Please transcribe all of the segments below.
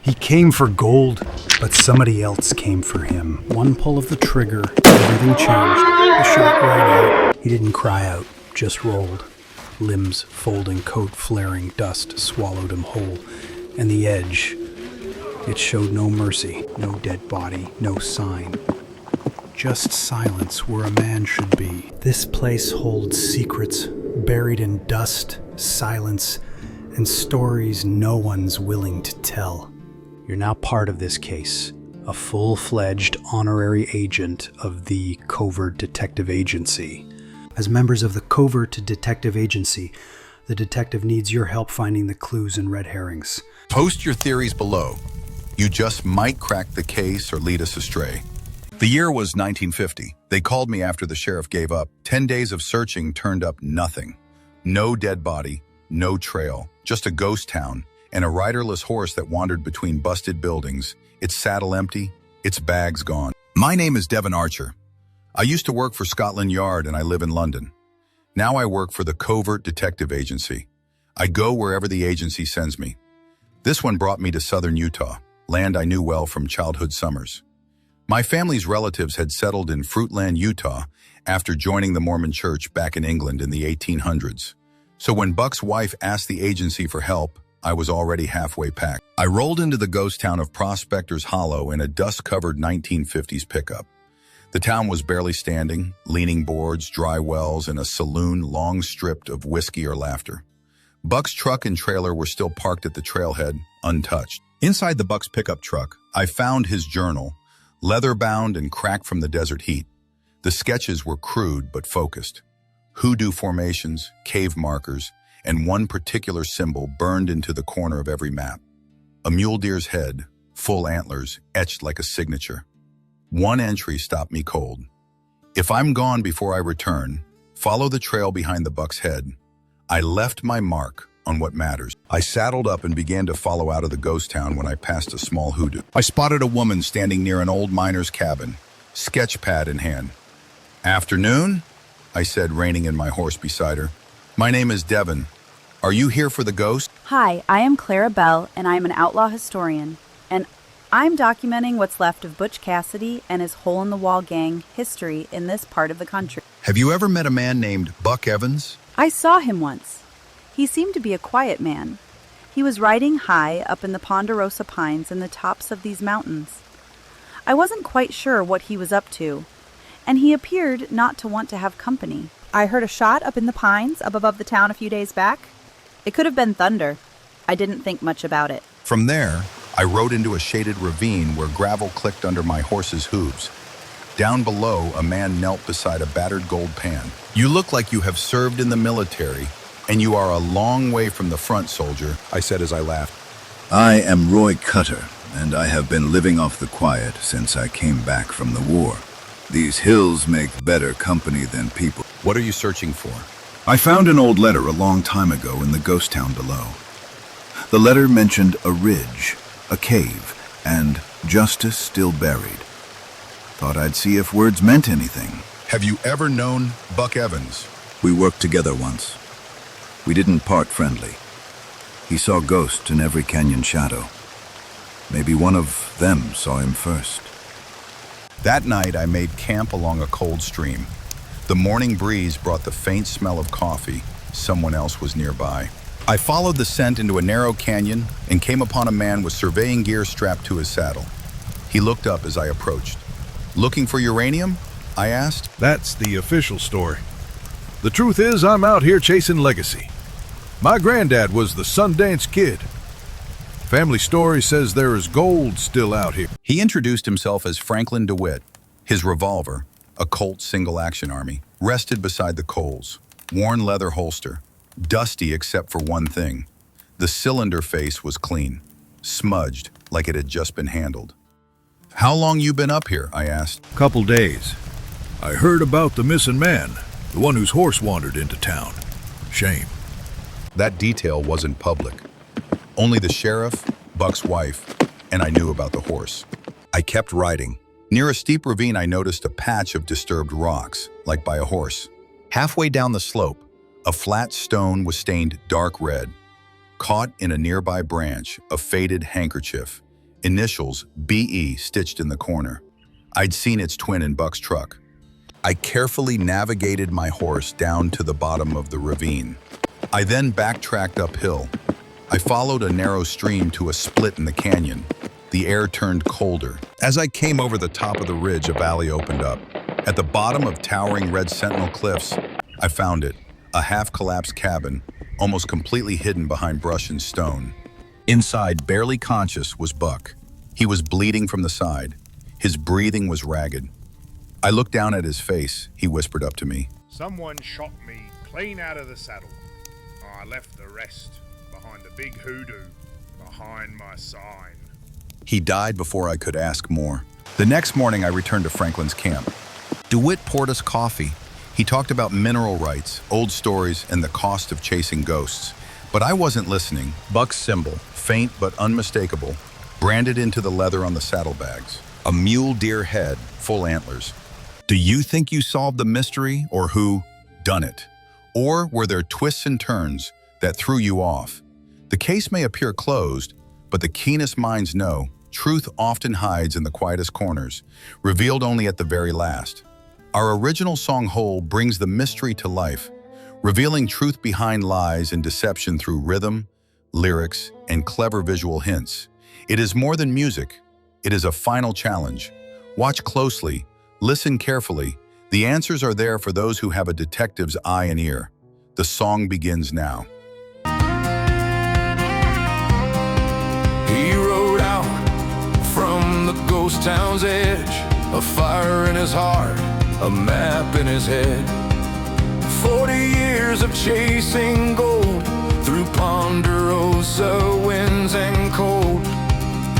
He came for gold, but somebody else came for him. One pull of the trigger, everything changed. The shot rang out. He didn't cry out, just rolled. Limbs folding, coat flaring, dust swallowed him whole. And the edge, it showed no mercy, no dead body, no sign. Just silence where a man should be. This place holds secrets, buried in dust, silence, and stories no one's willing to tell. You're now part of this case, a full-fledged honorary agent of the Covert Detective Agency. As members of the Covert Detective Agency, the detective needs your help finding the clues and red herrings. Post your theories below. You just might crack the case or lead us astray. The year was 1950. They called me after the sheriff gave up. 10 days of searching turned up nothing. No dead body, no trail, just a ghost town and a riderless horse that wandered between busted buildings, its saddle empty, its bags gone. My name is Devin Archer. I used to work for Scotland Yard and I live in London. Now I work for the Covert Detective Agency. I go wherever the agency sends me. This one brought me to southern Utah, land I knew well from childhood summers. My family's relatives had settled in Fruitland, Utah, after joining the Mormon Church back in England in the 1800s. So when Buck's wife asked the agency for help, I was already halfway packed. I rolled into the ghost town of Prospector's Hollow in a dust-covered 1950s pickup. The town was barely standing, leaning boards, dry wells, and a saloon long stripped of whiskey or laughter. Buck's truck and trailer were still parked at the trailhead, untouched. Inside the Buck's pickup truck, I found his journal, leather-bound and cracked from the desert heat. The sketches were crude but focused. Hoodoo formations, cave markers, and one particular symbol burned into the corner of every map. A mule deer's head, full antlers, etched like a signature. One entry stopped me cold. If I'm gone before I return, follow the trail behind the buck's head. I left my mark on what matters. I saddled up and began to follow out of the ghost town when I passed a small hoodoo. I spotted a woman standing near an old miner's cabin, sketch pad in hand. "Afternoon?" I said, reining in my horse beside her. "My name is Devin. Are you here for the ghost?" Hi, I am Clara Bell, and I'm an outlaw historian, and I'm documenting what's left of Butch Cassidy and his hole-in-the-wall gang history in this part of the country. Have you ever met a man named Buck Evans? I saw him once. He seemed to be a quiet man. He was riding high up in the ponderosa pines in the tops of these mountains. I wasn't quite sure what he was up to, and he appeared not to want to have company. I heard a shot up in the pines up above the town a few days back. It could have been thunder. I didn't think much about it. From there, I rode into a shaded ravine where gravel clicked under my horse's hooves. Down below, a man knelt beside a battered gold pan. "You look like you have served in the military, and you are a long way from the front, soldier," I said as I laughed. I am Roy Cutter, and I have been living off the quiet since I came back from the war. These hills make better company than people. "What are you searching for?" I found an old letter a long time ago in the ghost town below. The letter mentioned a ridge, a cave, and justice still buried. Thought I'd see if words meant anything. "Have you ever known Buck Evans?" We worked together once. We didn't part friendly. He saw ghosts in every canyon shadow. Maybe one of them saw him first. That night, I made camp along a cold stream. The morning breeze brought the faint smell of coffee. Someone else was nearby. I followed the scent into a narrow canyon and came upon a man with surveying gear strapped to his saddle. He looked up as I approached. "Looking for uranium?" I asked. That's the official story. The truth is, I'm out here chasing legacy. My granddad was the Sundance Kid. Family story says there is gold still out here. He introduced himself as Franklin DeWitt. His revolver, a Colt single-action army, rested beside the coals. Worn leather holster, dusty except for one thing. The cylinder face was clean, smudged like it had just been handled. "How long you been up here?" I asked. Couple days. I heard about the missing man, the one whose horse wandered into town. Shame. That detail wasn't public. Only the sheriff, Buck's wife, and I knew about the horse. I kept riding. Near a steep ravine, I noticed a patch of disturbed rocks, like by a horse. Halfway down the slope, a flat stone was stained dark red. Caught in a nearby branch, a faded handkerchief, initials BE stitched in the corner. I'd seen its twin in Buck's truck. I carefully navigated my horse down to the bottom of the ravine. I then backtracked uphill. I followed a narrow stream to a split in the canyon. The air turned colder. As I came over the top of the ridge, a valley opened up. At the bottom of towering red sentinel cliffs, I found it, a half-collapsed cabin, almost completely hidden behind brush and stone. Inside, barely conscious, was Buck. He was bleeding from the side. His breathing was ragged. I looked down at his face. He whispered up to me. Someone shot me clean out of the saddle. I left the rest behind the big hoodoo, behind my sign. He died before I could ask more. The next morning, I returned to Franklin's camp. DeWitt poured us coffee. He talked about mineral rights, old stories, and the cost of chasing ghosts. But I wasn't listening. Buck's symbol, faint but unmistakable, branded into the leather on the saddlebags. A mule deer head, full antlers. Do you think you solved the mystery, or who done it? Or were there twists and turns that threw you off? The case may appear closed, but the keenest minds know truth often hides in the quietest corners, revealed only at the very last. Our original song Whole brings the mystery to life, revealing truth behind lies and deception through rhythm, lyrics, and clever visual hints. It is more than music. It is a final challenge. Watch closely, listen carefully. The answers are there for those who have a detective's eye and ear. The song begins now. He rode out from the ghost town's edge, a fire in his heart, a map in his head. 40 years of chasing gold through ponderosa winds and cold.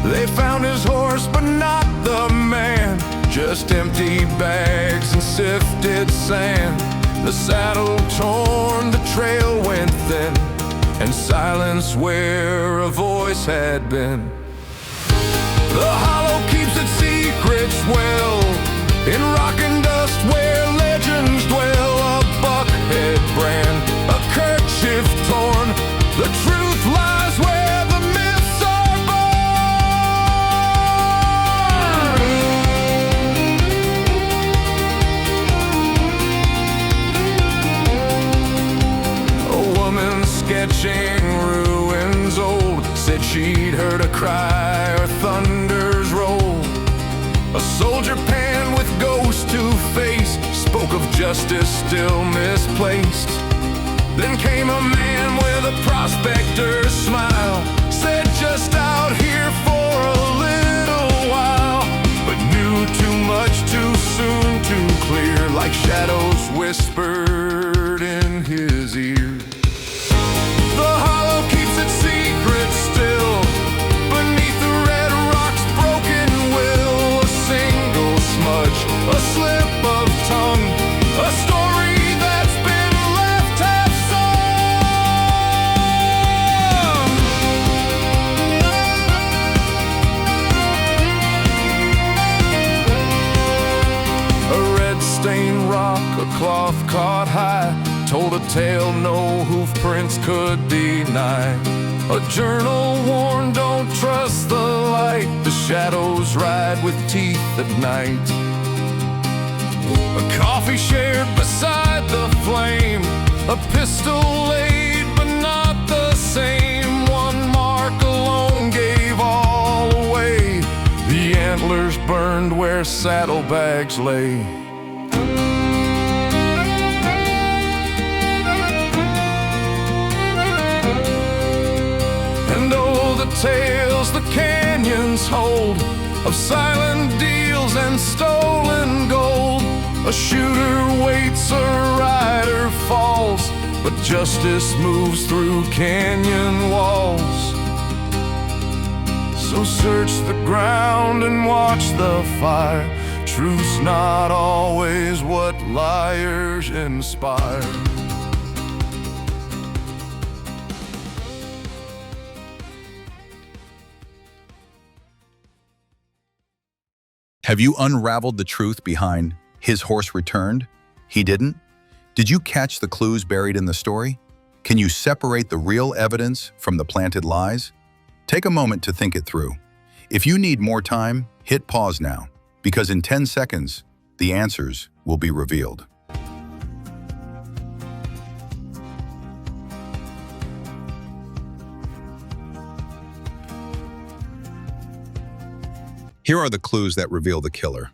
They found his horse, but not the man, just empty bags and sifted sand. The saddle torn, the trail went thin, and silence where a voice had been. The hollow keeps its secrets well, in rock and dust where legends dwell. A buckhead brand, a kerchief torn, the truth lies where the myths are born. A woman sketching ruins old said she'd heard a cry or thunders roll. A soldier panned with ghost to face spoke of justice still misplaced. Then came a man with a prospector's smile, said just out here for a little while, but knew too much too soon, too clear, like shadows whispered in his ear. The hollow keeps its secret still, beneath the red rock's broken will. A single smudge, a slip of tongue, a story that's been left half sung. A red-stained rock, a cloth caught high, told a tale no hoof prints could deny. A journal warned, don't trust the light, the shadows ride with teeth at night. A coffee shared beside the flame, a pistol laid but not the same. One mark alone gave all away, the antlers burned where saddlebags lay. And oh, the tales the canyons hold of silent deals and stolen gold. A shooter waits, a rider falls, but justice moves through canyon walls. So search the ground and watch the fire. Truth's not always what liars inspire. Have you unraveled the truth behind "His horse returned, he didn't"? Did you catch the clues buried in the story? Can you separate the real evidence from the planted lies? Take a moment to think it through. If you need more time, hit pause now, because in 10 seconds, the answers will be revealed. Here are the clues that reveal the killer.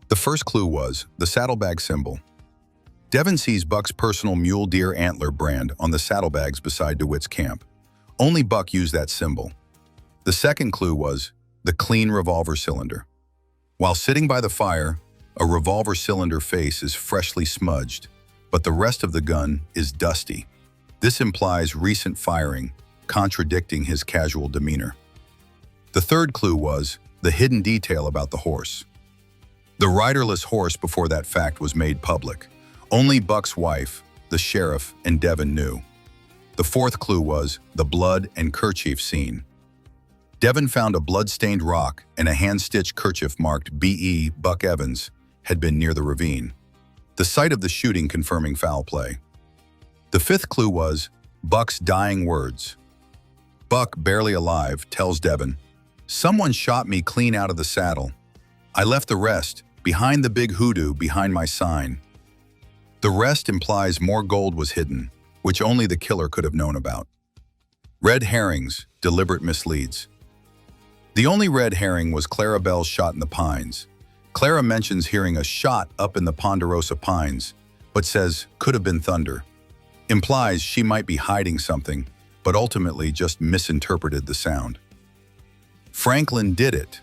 The first clue was the saddlebag symbol. Devin sees Buck's personal mule deer antler brand on the saddlebags beside DeWitt's camp. Only Buck used that symbol. The second clue was the clean revolver cylinder. While sitting by the fire, a revolver cylinder face is freshly smudged, but the rest of the gun is dusty. This implies recent firing, contradicting his casual demeanor. The third clue was the hidden detail about the horse. The riderless horse before that fact was made public. Only Buck's wife, the sheriff, and Devin knew. The fourth clue was the blood and kerchief scene. Devin found a blood-stained rock and a hand-stitched kerchief marked B.E. Buck Evans had been near the ravine. The site of the shooting confirming foul play. The fifth clue was Buck's dying words. Buck, barely alive, tells Devin, "Someone shot me clean out of the saddle. I left the rest behind the big hoodoo behind my sign." The rest implies more gold was hidden, which only the killer could have known about. Red herrings, deliberate misleads. The only red herring was Clara Bell's shot in the pines. Clara mentions hearing a shot up in the Ponderosa pines, but says could have been thunder. Implies she might be hiding something, but ultimately just misinterpreted the sound. Franklin did it.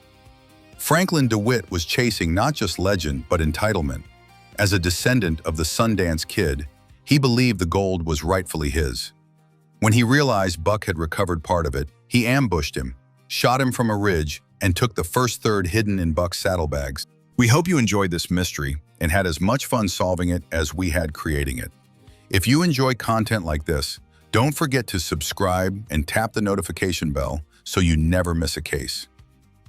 Franklin DeWitt was chasing not just legend, but entitlement. As a descendant of the Sundance Kid, he believed the gold was rightfully his. When he realized Buck had recovered part of it, he ambushed him, shot him from a ridge, and took the first third hidden in Buck's saddlebags. We hope you enjoyed this mystery and had as much fun solving it as we had creating it. If you enjoy content like this, don't forget to subscribe and tap the notification bell so you never miss a case.